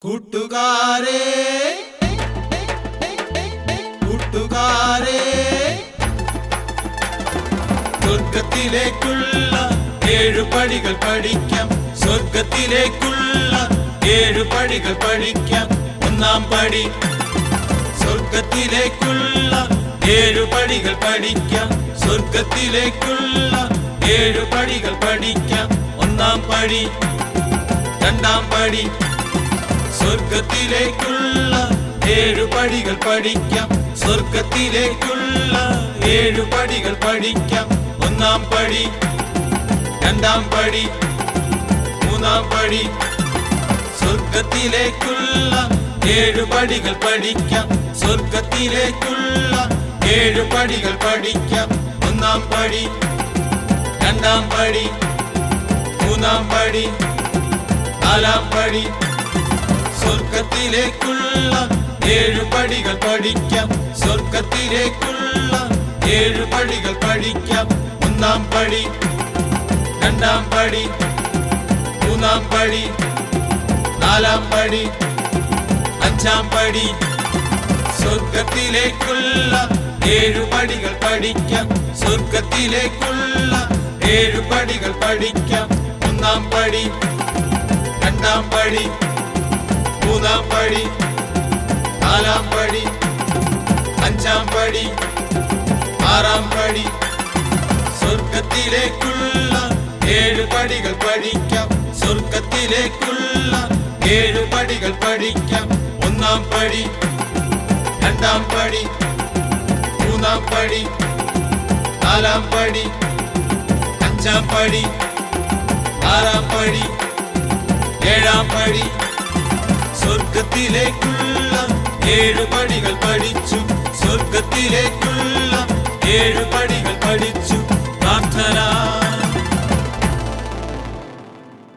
കൂട്ടുകാരേ കൂട്ടുകാരേ സ്വർഗത്തിലേക്കുള്ള 7 പടികൾ പഠിക്കാം. സ്വർഗത്തിലേക്കുള്ള 7 പടികൾ പഠിക്കാം. ഒന്നാം പടി സ്വർഗത്തിലേക്കുള്ള 7 പടികൾ പഠിക്കാം. സ്വർഗത്തിലേക്കുള്ള 7 പടികൾ പഠിക്കാം. ഒന്നാം പടി രണ്ടാം പടി സ്വർഗത്തിലേക്കുള്ള 7 പടികൾ പഠിക്കാം. സ്വർഗത്തിലേക്കുള്ള 7 പടികൾ പഠിക്കാം. ഒന്നാം പടി രണ്ടാം പടി മൂന്നാം പടി സ്വർഗത്തിലേക്കുള്ള 7 പടികൾ പഠിക്കാം. സ്വർഗത്തിലേക്കുള്ള 7 പടികൾ പഠിക്കാം. ഒന്നാം പടി രണ്ടാം പടി മൂന്നാം പടി നാലാം പടി സ്വർഗത്തിലേക്കുള്ള 7 പടികൾ പഠിക്കാം. സ്വർഗത്തിലേക്കുള്ള 7 പടികൾ പഠിക്കാം. ഒന്നാം പടി രണ്ടാം പടി മൂന്നാം പടി നാലാം പടി അഞ്ചാം പടി സ്വർഗത്തിലേക്കുള്ള 7 പടികൾ പഠിക്കാം. സ്വർഗത്തിലേക്കുള്ള 7 പടികൾ പഠിക്കാം. ഒന്നാം പടി രണ്ടാം പടി മൂന്നാം പടി നാലാം പടി അഞ്ചാം പടി ആറാം പടി സ്വർഗത്തിലേക്കുള്ള 7 പടികൾ പഠിക്കാം. സ്വർഗത്തിലേക്കുള്ള 7 പടികൾ പഠിക്കാം. ഒന്നാം പടി രണ്ടാം പടി മൂന്നാം പടി നാലാം പടി അഞ്ചാം പടി ആറാം പടി ഏഴാം പടി സ്വർഗത്തിലേക്കുള്ള 7 പടികൾ പഠിച്ചു. സ്വർഗത്തിലേക്കുള്ള 7 പടികൾ പഠിച്ചു.